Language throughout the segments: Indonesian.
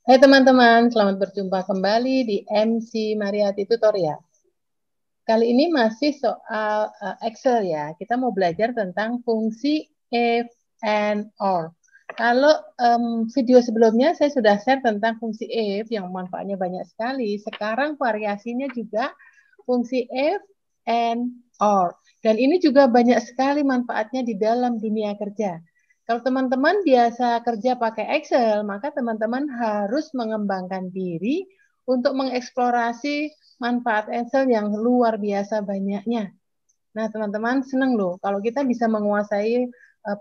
Hai teman-teman, selamat berjumpa kembali di MC Mariati Tutorial. Kali ini masih soal Excel ya. Kita mau belajar tentang fungsi if and or. Kalau video sebelumnya saya sudah share tentang fungsi if yang manfaatnya banyak sekali. Sekarang variasinya juga fungsi if and or. Dan ini juga banyak sekali manfaatnya di dalam dunia kerja. Kalau teman-teman biasa kerja pakai Excel, maka teman-teman harus mengembangkan diri untuk mengeksplorasi manfaat Excel yang luar biasa banyaknya. Nah, teman-teman senang loh kalau kita bisa menguasai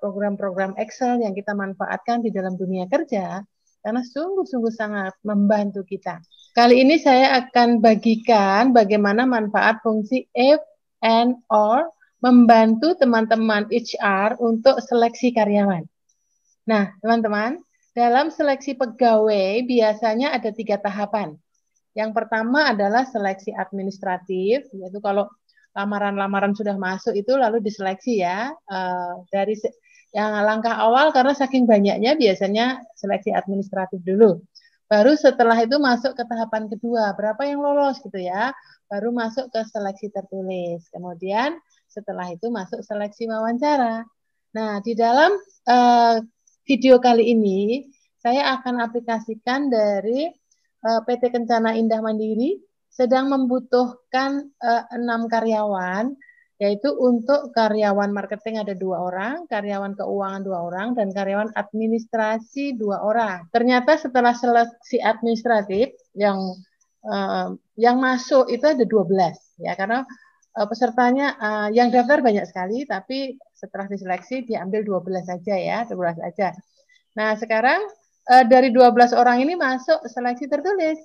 program-program Excel yang kita manfaatkan di dalam dunia kerja, karena sungguh-sungguh sangat membantu kita. Kali ini saya akan bagikan bagaimana manfaat fungsi if and or membantu teman-teman HR untuk seleksi karyawan. Nah, teman-teman, dalam seleksi pegawai biasanya ada 3 tahapan. Yang pertama adalah seleksi administratif, yaitu kalau lamaran-lamaran sudah masuk itu lalu diseleksi ya. Dari yang langkah awal karena saking banyaknya biasanya seleksi administratif dulu. Baru setelah itu masuk ke tahapan kedua, berapa yang lolos gitu ya. Baru masuk ke seleksi tertulis. Kemudian setelah itu masuk seleksi wawancara. Nah, di dalam video kali ini saya akan aplikasikan dari PT Kencana Indah Mandiri sedang membutuhkan 6 karyawan, yaitu untuk karyawan marketing ada 2 orang, karyawan keuangan 2 orang, dan karyawan administrasi 2 orang. Ternyata setelah seleksi administratif yang masuk itu ada 12 ya, karena pesertanya yang daftar banyak sekali, tapi setelah diseleksi diambil 12 saja ya, 12 saja. Nah, sekarang dari 12 orang ini masuk seleksi tertulis.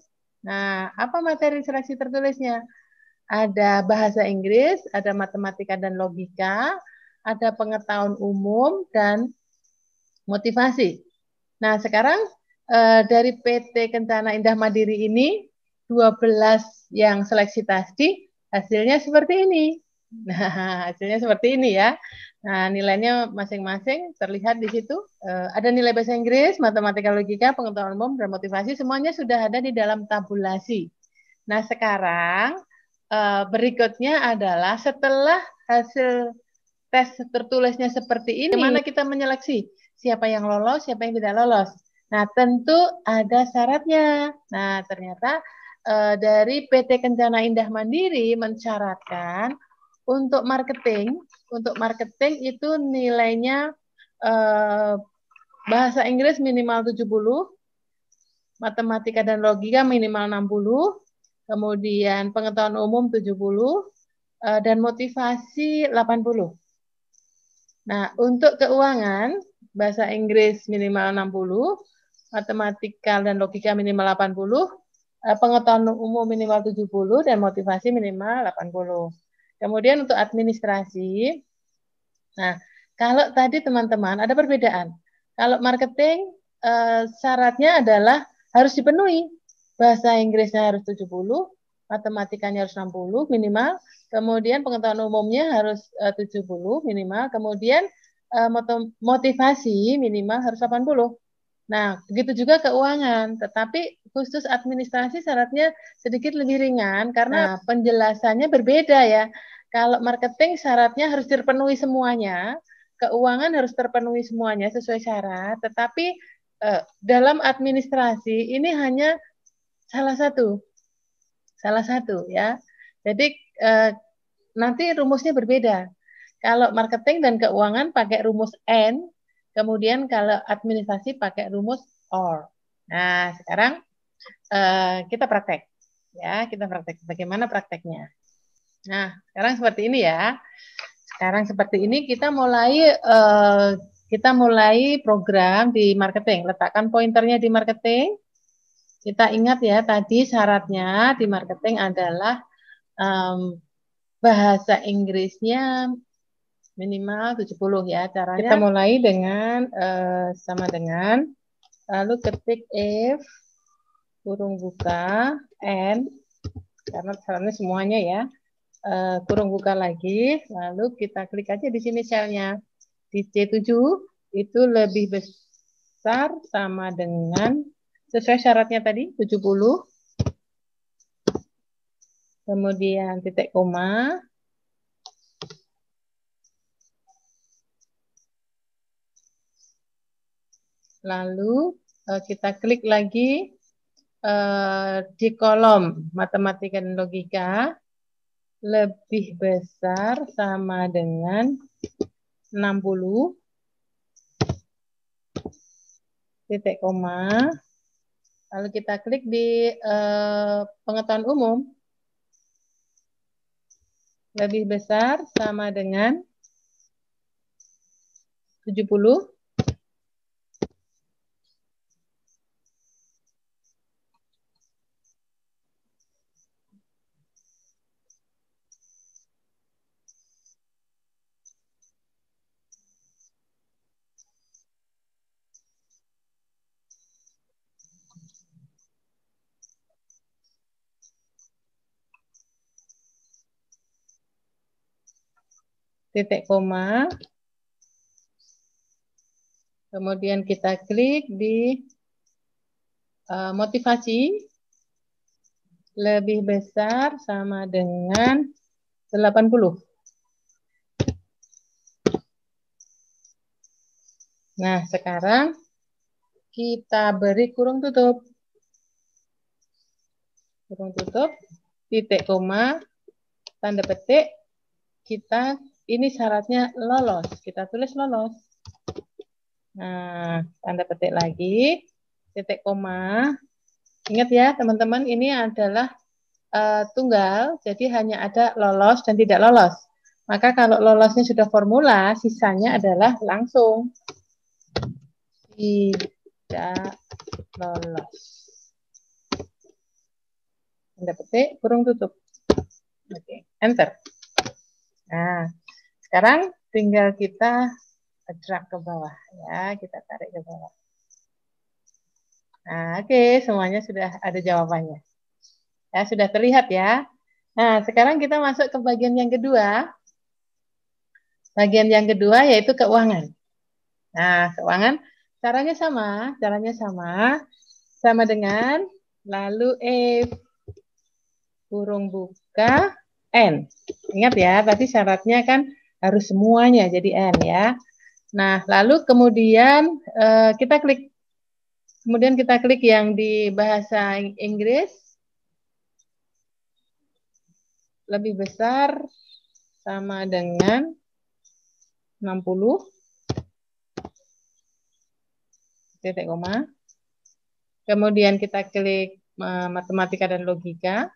Nah, apa materi seleksi tertulisnya? Ada bahasa Inggris, ada matematika dan logika, ada pengetahuan umum, dan motivasi. Nah, sekarang dari PT Kencana Indah Mandiri ini, 12 yang seleksi tadi, hasilnya seperti ini. Nah, hasilnya seperti ini ya. Nah, nilainya masing-masing terlihat di situ. Ada nilai bahasa Inggris, matematika logika, pengetahuan umum, dan motivasi. Semuanya sudah ada di dalam tabulasi. Nah, sekarang berikutnya adalah setelah hasil tes tertulisnya seperti ini, bagaimana kita menyeleksi siapa yang lolos, siapa yang tidak lolos. Nah, tentu ada syaratnya. Nah, ternyata dari PT Kencana Indah Mandiri mensyaratkan untuk marketing itu nilainya bahasa Inggris minimal 70, matematika dan logika minimal 60, kemudian pengetahuan umum 70, dan motivasi 80. Nah, untuk keuangan, bahasa Inggris minimal 60, matematika dan logika minimal 80, pengetahuan umum minimal 70, dan motivasi minimal 80. Kemudian untuk administrasi, nah, kalau tadi teman-teman ada perbedaan. Kalau marketing, syaratnya adalah harus dipenuhi. Bahasa Inggrisnya harus 70, matematikanya harus 60 minimal, kemudian pengetahuan umumnya harus 70 minimal, kemudian motivasi minimal harus 80. Nah, begitu juga keuangan, tetapi khusus administrasi syaratnya sedikit lebih ringan karena penjelasannya berbeda ya. Kalau marketing syaratnya harus terpenuhi semuanya, keuangan harus terpenuhi semuanya sesuai syarat, tetapi dalam administrasi ini hanya salah satu ya. Jadi nanti rumusnya berbeda. Kalau marketing dan keuangan pakai rumus N, kemudian kalau administrasi pakai rumus OR. Nah, sekarang kita praktek. Ya, kita praktek. Bagaimana prakteknya? Nah, sekarang seperti ini ya. Sekarang seperti ini kita mulai program di marketing. Letakkan pointernya di marketing. Kita ingat ya, tadi syaratnya di marketing adalah bahasa Inggrisnya minimal 70 ya. Caranya kita mulai dengan sama dengan lalu ketik if kurung buka and karena syaratnya semuanya ya. Kurung buka lagi, lalu kita klik aja di sini selnya di C7 itu lebih besar sama dengan sesuai syaratnya tadi 70. Kemudian titik koma. Lalu kita klik lagi di kolom matematika dan logika, lebih besar sama dengan 60, titik koma. Lalu kita klik di pengetahuan umum, lebih besar sama dengan 70, titik koma. Kemudian kita klik di motivasi, lebih besar sama dengan 80. Nah, sekarang kita beri kurung tutup. Kurung tutup, titik koma, tanda petik, ini syaratnya lolos. Kita tulis lolos. Nah, tanda petik lagi, titik koma. Ingat ya teman-teman, ini adalah tunggal, jadi hanya ada lolos dan tidak lolos. Maka kalau lolosnya sudah formula, sisanya adalah langsung tidak lolos. Tanda petik, kurung tutup. Oke, enter. Nah, sekarang tinggal kita drag ke bawah ya, kita tarik ke bawah. Nah, oke, semuanya sudah ada jawabannya. Ya, sudah terlihat ya. Nah, sekarang kita masuk ke bagian yang kedua. Bagian yang kedua yaitu keuangan. Nah, keuangan caranya sama dengan lalu kurung buka N. Ingat ya, tadi syaratnya kan harus semuanya jadi N ya. Nah, lalu kemudian kemudian kita klik yang di bahasa Inggris, lebih besar sama dengan 60, titik koma. Kemudian kita klik matematika dan logika,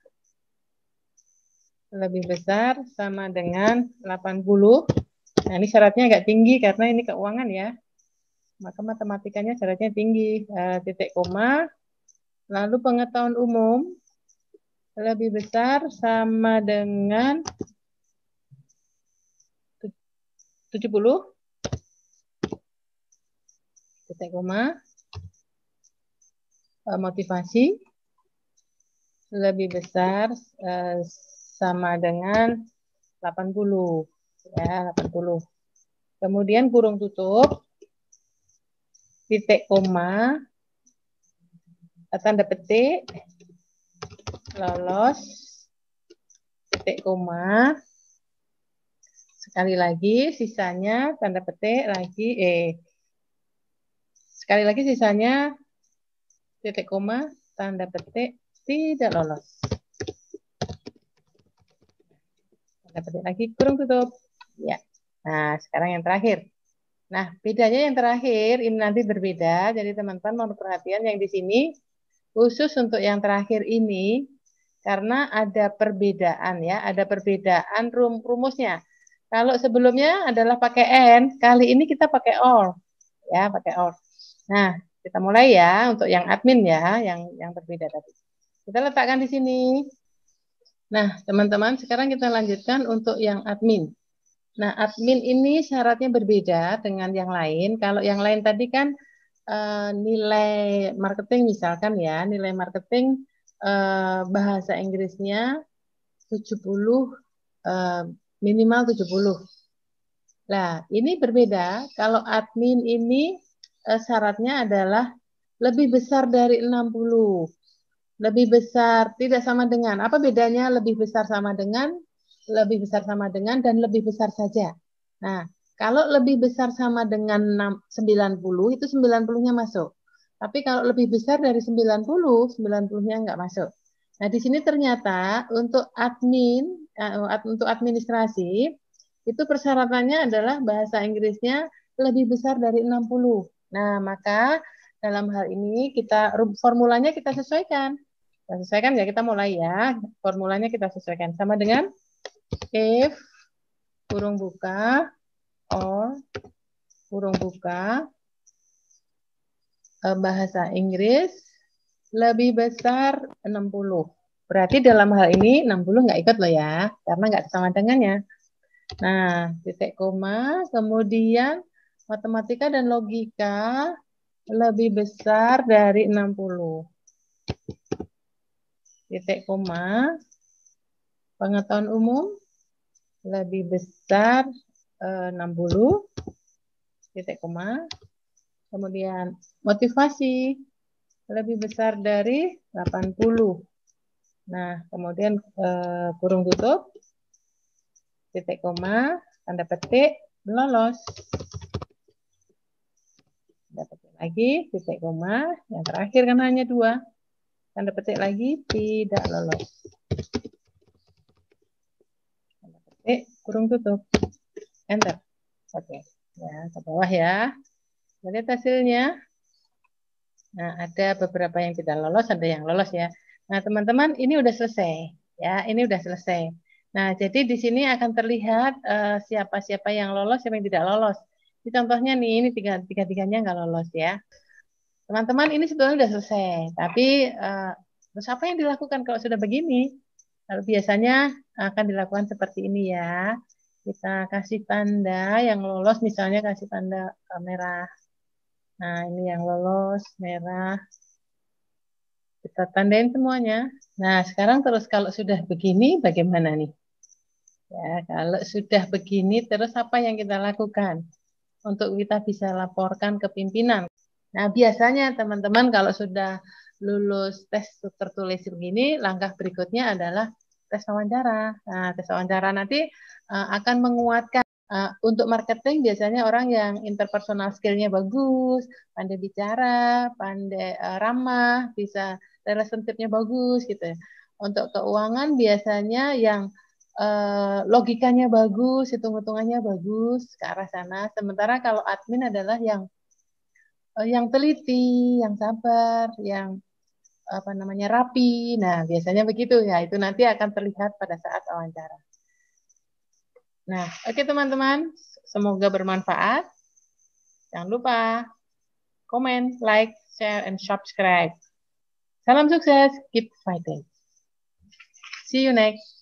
lebih besar sama dengan 80. Nah, ini syaratnya agak tinggi karena ini keuangan ya. Maka matematikanya syaratnya tinggi, titik koma. Lalu pengetahuan umum, lebih besar sama dengan 70, titik koma. Motivasi, lebih besar sama dengan 80. Ya, 80. Kemudian kurung tutup, titik koma, tanda petik, lolos, titik koma. Sekali lagi sisanya tanda petik lagi sekali lagi sisanya titik koma, tanda petik, tidak lolos. Tanda petik lagi, kurung tutup. Ya. Nah, sekarang yang terakhir. Nah, bedanya yang terakhir ini nanti berbeda. Jadi teman-teman mohon perhatian yang di sini khusus untuk yang terakhir ini karena ada perbedaan ya, ada perbedaan rumusnya. Kalau sebelumnya adalah pakai N, kali ini kita pakai OR. Ya, pakai OR. Nah, kita mulai ya untuk yang admin ya, yang berbeda tadi. Kita letakkan di sini. Nah, teman-teman, sekarang kita lanjutkan untuk yang admin. Nah, admin ini syaratnya berbeda dengan yang lain. Kalau yang lain tadi kan nilai marketing misalkan ya, nilai marketing bahasa Inggrisnya 70, minimal 70. Nah, ini berbeda. Kalau admin ini syaratnya adalah lebih besar dari 60. Lebih besar tidak sama dengan. Apa bedanya lebih besar sama dengan, lebih besar sama dengan, dan lebih besar saja? Nah, kalau lebih besar sama dengan 90, itu 90-nya masuk. Tapi kalau lebih besar dari 90, 90-nya nggak masuk. Nah, di sini ternyata untuk untuk administrasi, itu persyaratannya adalah bahasa Inggrisnya lebih besar dari 60. Nah, maka dalam hal ini formulanya kita sesuaikan. Kita sesuaikan ya, kita mulai ya. Formulanya kita sesuaikan sama dengan if kurung buka or kurung buka bahasa Inggris lebih besar 60. Berarti dalam hal ini 60 nggak ikut loh ya, karena nggak sama dengannya. Nah, titik koma, kemudian matematika dan logika lebih besar dari 60. Titik koma, pengetahuan umum lebih besar 60. Titik koma. Kemudian motivasi lebih besar dari 80. Nah, kemudian kurung tutup, titik koma, tanda petik, lolos. Tanda petik lagi, titik koma, yang terakhir kan hanya 2. Tanda petik lagi, tidak lolos. Tanda petik, kurung tutup, enter. Oke, ya ke bawah ya. Lihat hasilnya. Nah, ada beberapa yang tidak lolos, ada yang lolos ya. Nah, teman-teman, ini udah selesai. Ya, ini udah selesai. Nah, jadi di sini akan terlihat siapa-siapa yang lolos, siapa yang tidak lolos. Ini contohnya nih, ini tiga-tiganya nggak lolos ya. Teman-teman, ini sebetulnya udah selesai. Tapi, terus apa yang dilakukan kalau sudah begini? Kalau biasanya akan dilakukan seperti ini ya. Kita kasih tanda yang lolos, misalnya kasih tanda merah. Nah, ini yang lolos, merah. Kita tandain semuanya. Nah, sekarang terus kalau sudah begini, bagaimana nih? Ya, kalau sudah begini, terus apa yang kita lakukan? Untuk kita bisa laporkan ke pimpinan. Nah, biasanya teman-teman kalau sudah lulus tes tertulis begini, langkah berikutnya adalah tes wawancara. Nah, tes wawancara nanti akan menguatkan. Untuk marketing biasanya orang yang interpersonal skill-nya bagus, pandai bicara, pandai ramah, bisa relationship-nya bagus gitu ya. Untuk keuangan biasanya yang logikanya bagus, hitung-hitungannya bagus ke arah sana. Sementara kalau admin adalah yang teliti, yang sabar, yang apa namanya rapi. Nah, biasanya begitu ya. Itu nanti akan terlihat pada saat wawancara. Nah, oke teman-teman, semoga bermanfaat. Jangan lupa komen, like, share, and subscribe. Salam sukses, keep fighting. See you next.